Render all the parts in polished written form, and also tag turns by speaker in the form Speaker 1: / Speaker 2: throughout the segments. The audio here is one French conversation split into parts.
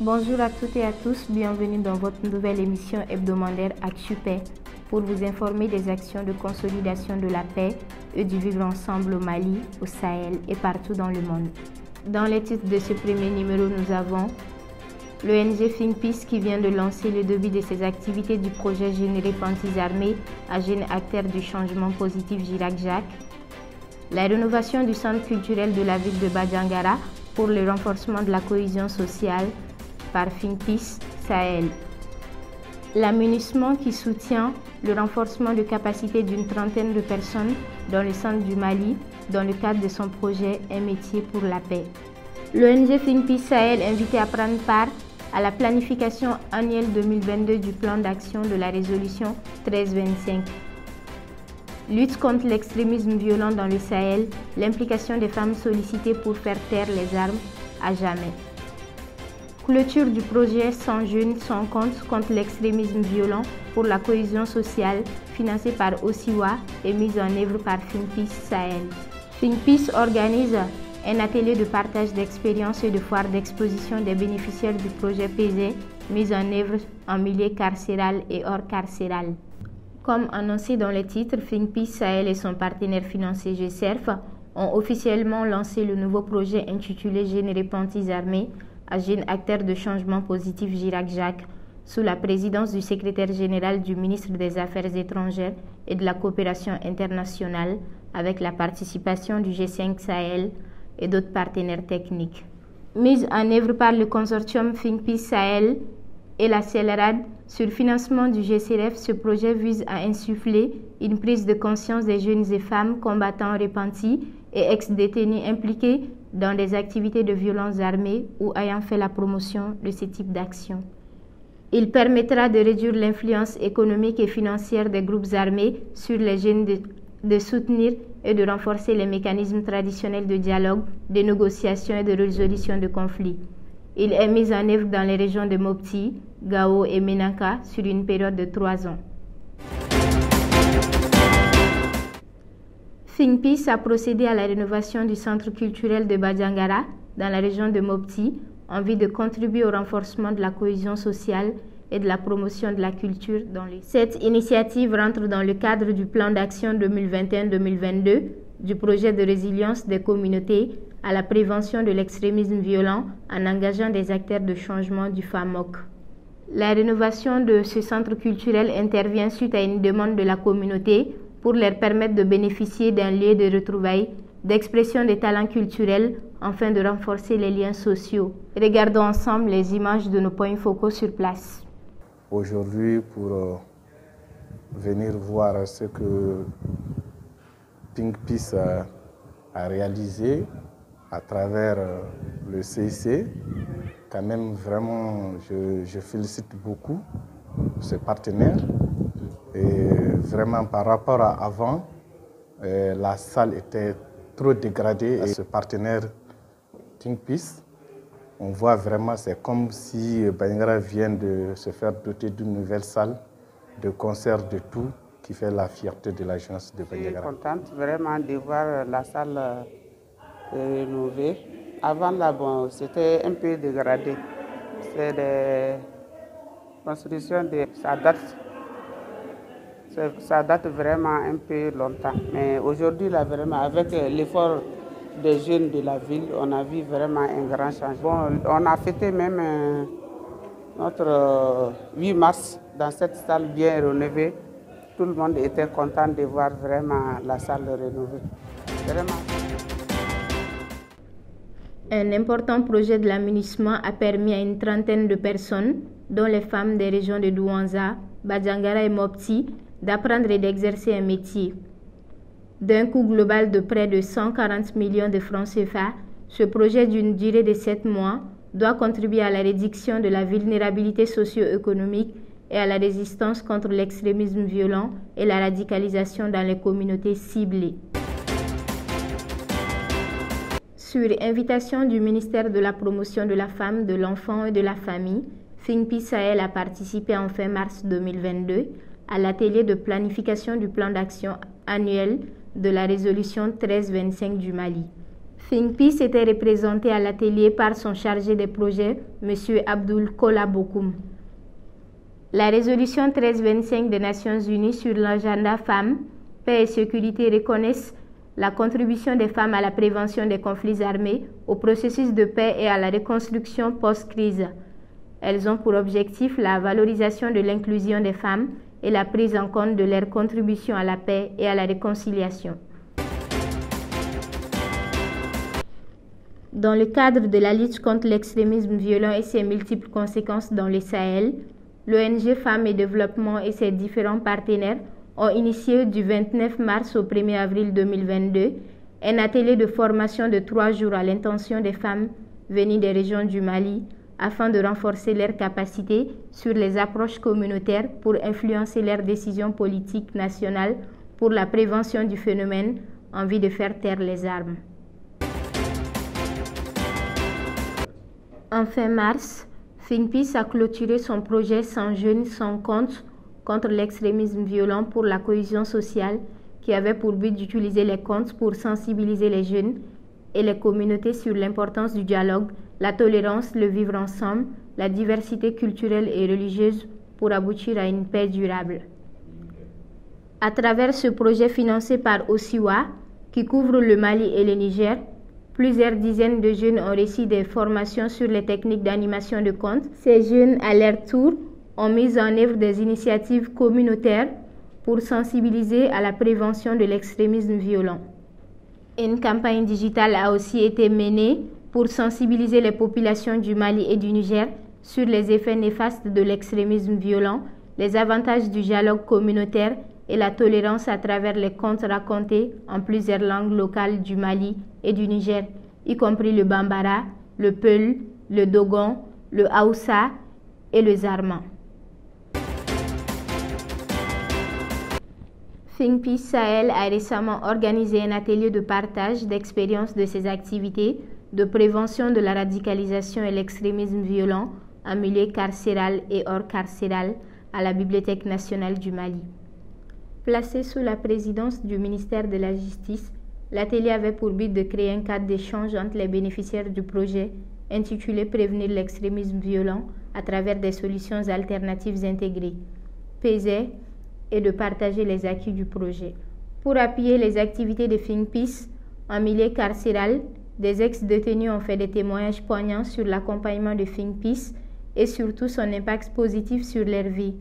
Speaker 1: Bonjour à toutes et à tous, bienvenue dans votre nouvelle émission hebdomadaire ActuPaix pour vous informer des actions de consolidation de la paix et du vivre ensemble au Mali, au Sahel et partout dans le monde. Dans les titres de ce premier numéro, nous avons l'ONG Think Peace qui vient de lancer le début de ses activités du projet Générer Pantis Armés à jeunes acteurs du changement positif Girac Jacques, la rénovation du centre culturel de la ville de Badjangara pour le renforcement de la cohésion sociale par Think Peace Sahel, l'aménagement qui soutient le renforcement de capacité d'une trentaine de personnes dans le centre du Mali dans le cadre de son projet Un métier pour la paix. L'ONG Think Peace Sahel invite à prendre part à la planification annuelle 2022 du plan d'action de la résolution 1325. Lutte contre l'extrémisme violent dans le Sahel, l'implication des femmes sollicitées pour faire taire les armes à jamais. Clôture du projet 100 jeunes sans compte contre l'extrémisme violent pour la cohésion sociale, financé par OSIWA et mise en œuvre par Think Peace Sahel. Think Peace organise un atelier de partage d'expériences et de foire d'exposition des bénéficiaires du projet PZ, mis en œuvre en milieu carcéral et hors carcéral. Comme annoncé dans le titre, Think Peace Sahel et son partenaire financier GCERF ont officiellement lancé le nouveau projet intitulé Générer Pantis Armés à jeunes acteurs de changement positif Girac Jacques, sous la présidence du secrétaire général du ministre des Affaires étrangères et de la coopération internationale, avec la participation du G5 Sahel et d'autres partenaires techniques. Mise en œuvre par le consortium Think Peace Sahel et la CELRAD sur financement du GCRF, ce projet vise à insuffler une prise de conscience des jeunes et femmes combattants repentis et ex-détenus impliqués dans des activités de violence armée ou ayant fait la promotion de ce type d'action. Il permettra de réduire l'influence économique et financière des groupes armés sur les jeunes, de soutenir et de renforcer les mécanismes traditionnels de dialogue, de négociation et de résolution de conflits. Il est mis en œuvre dans les régions de Mopti, Gao et Menaka sur une période de 3 ans. Think Peace a procédé à la rénovation du centre culturel de Badjangara dans la région de Mopti en vue de contribuer au renforcement de la cohésion sociale et de la promotion de la culture dans les... Cette initiative rentre dans le cadre du plan d'action 2021-2022 du projet de résilience des communautés à la prévention de l'extrémisme violent en engageant des acteurs de changement du FAMOC. La rénovation de ce centre culturel intervient suite à une demande de la communauté pour leur permettre de bénéficier d'un lieu de retrouvailles, d'expression des talents culturels, afin de renforcer les liens sociaux. Regardons ensemble les images de nos points focaux sur place.
Speaker 2: Aujourd'hui, pour venir voir ce que Think Peace a réalisé à travers le CIC, quand même vraiment je félicite beaucoup ce partenaire. Et vraiment par rapport à avant, la salle était trop dégradée et ce partenaire Think Peace, on voit vraiment, c'est comme si Badjangara vient de se faire doter d'une nouvelle salle de concert de tout qui fait la fierté de l'agence de Badjangara.
Speaker 3: Je suis contente vraiment de voir la salle rénovée. Avant là, bon, c'était un peu dégradé. C'est des constructions de ça date vraiment un peu longtemps. Mais aujourd'hui, là, vraiment, avec l'effort des jeunes de la ville, on a vu vraiment un grand changement. Bon, on a fêté même notre 8 mars dans cette salle bien rénovée. Tout le monde était content de voir vraiment la salle rénovée. Vraiment.
Speaker 1: Un important projet de l'aménagement a permis à une trentaine de personnes, dont les femmes des régions de Douanza, Badjangara et Mopti, d'apprendre et d'exercer un métier. D'un coût global de près de 140 millions de francs CFA, ce projet d'une durée de 7 mois doit contribuer à la réduction de la vulnérabilité socio-économique et à la résistance contre l'extrémisme violent et la radicalisation dans les communautés ciblées. Sur invitation du ministère de la Promotion de la Femme, de l'Enfant et de la Famille, Think Peace Sahel a participé en fin mars 2022 à l'atelier de planification du plan d'action annuel de la résolution 1325 du Mali. Think Peace était représenté à l'atelier par son chargé de projet, M. Abdul Kola Bokoum. La résolution 1325 des Nations Unies sur l'agenda femmes, paix et sécurité reconnaissent la contribution des femmes à la prévention des conflits armés, au processus de paix et à la reconstruction post-crise. Elles ont pour objectif la valorisation de l'inclusion des femmes et la prise en compte de leur contribution à la paix et à la réconciliation. Dans le cadre de la lutte contre l'extrémisme violent et ses multiples conséquences dans le Sahel, l'ONG Femmes et Développement et ses différents partenaires ont initié du 29 mars au 1er avril 2022 un atelier de formation de 3 jours à l'intention des femmes venues des régions du Mali afin de renforcer leurs capacités sur les approches communautaires pour influencer leurs décisions politiques nationales pour la prévention du phénomène en vue de faire taire les armes. En fin mars, Think Peace a clôturé son projet Sans jeunes, sans compte contre l'extrémisme violent pour la cohésion sociale qui avait pour but d'utiliser les comptes pour sensibiliser les jeunes et les communautés sur l'importance du dialogue, la tolérance, le vivre ensemble, la diversité culturelle et religieuse pour aboutir à une paix durable. À travers ce projet financé par Osiwa, qui couvre le Mali et le Niger, plusieurs dizaines de jeunes ont reçu des formations sur les techniques d'animation de comptes. Ces jeunes, à leur tour, ont mis en œuvre des initiatives communautaires pour sensibiliser à la prévention de l'extrémisme violent. Une campagne digitale a aussi été menée pour sensibiliser les populations du Mali et du Niger sur les effets néfastes de l'extrémisme violent, les avantages du dialogue communautaire et la tolérance à travers les contes racontés en plusieurs langues locales du Mali et du Niger, y compris le Bambara, le Peul, le Dogon, le Haoussa et le Zarma. Think Peace Sahel a récemment organisé un atelier de partage d'expériences de ses activités de prévention de la radicalisation et l'extrémisme violent en milieu carcéral et hors carcéral à la Bibliothèque nationale du Mali. Placé sous la présidence du ministère de la Justice, l'atelier avait pour but de créer un cadre d'échange entre les bénéficiaires du projet intitulé « Prévenir l'extrémisme violent à travers des solutions alternatives intégrées » (PESE) et de partager les acquis du projet. Pour appuyer les activités de Think Peace en milieu carcéral, des ex-détenus ont fait des témoignages poignants sur l'accompagnement de Think Peace et surtout son impact positif sur leur vie.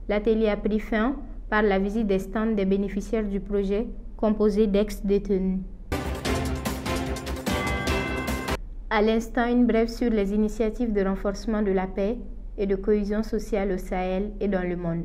Speaker 1: L'atelier a pris fin par la visite des stands des bénéficiaires du projet composés d'ex-détenus. À l'instant, une brève sur les initiatives de renforcement de la paix et de cohésion sociale au Sahel et dans le monde.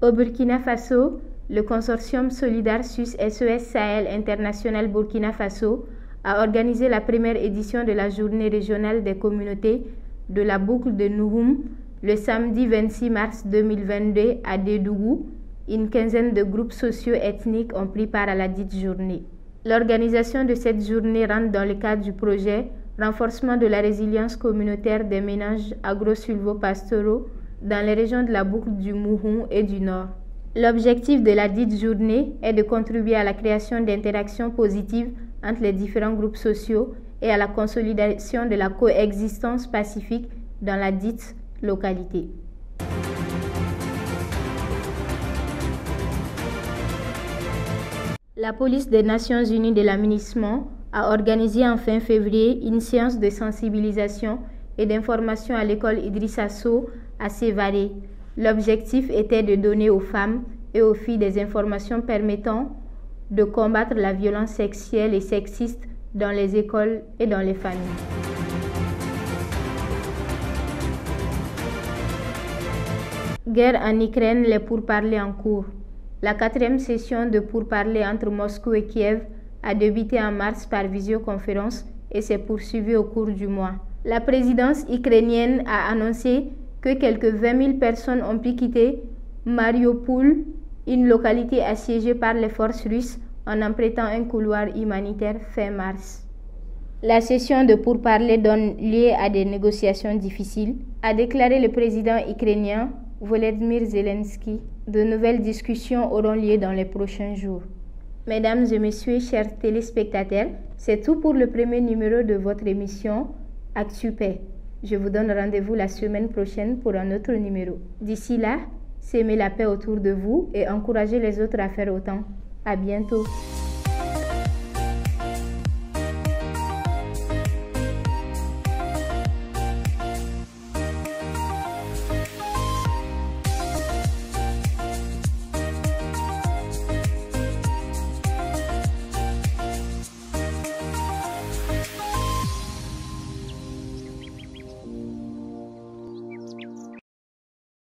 Speaker 1: Au Burkina Faso, le consortium Solidarsus SOS Sahel International Burkina Faso a organisé la première édition de la journée régionale des communautés de la boucle de Nouhoum le samedi 26 mars 2022 à Dédougou. Une quinzaine de groupes socio-ethniques ont pris part à la dite journée. L'organisation de cette journée rentre dans le cadre du projet Renforcement de la résilience communautaire des ménages agro-silvopastoraux dans les régions de la boucle du Mouhoum et du Nord. L'objectif de la dite journée est de contribuer à la création d'interactions positives entre les différents groupes sociaux et à la consolidation de la coexistence pacifique dans la dite localité. La police des Nations Unies de l'aménagement a organisé en fin février une séance de sensibilisation et d'information à l'école Idrissa Sow à Sévaré. L'objectif était de donner aux femmes et aux filles des informations permettant de combattre la violence sexuelle et sexiste dans les écoles et dans les familles. Guerre en Ukraine, les pourparlers en cours. La 4e session de pourparlers entre Moscou et Kiev a débuté en mars par visioconférence et s'est poursuivie au cours du mois. La présidence ukrainienne a annoncé que quelques 20 000 personnes ont pu quitter Mariupol, une localité assiégée par les forces russes, en empruntant un couloir humanitaire fin mars. La session de pourparlers donne lieu à des négociations difficiles, a déclaré le président ukrainien Volodymyr Zelensky. De nouvelles discussions auront lieu dans les prochains jours. Mesdames et messieurs, chers téléspectateurs, c'est tout pour le premier numéro de votre émission ActuPaix. Je vous donne rendez-vous la semaine prochaine pour un autre numéro. D'ici là, semez la paix autour de vous et encouragez les autres à faire autant. À bientôt.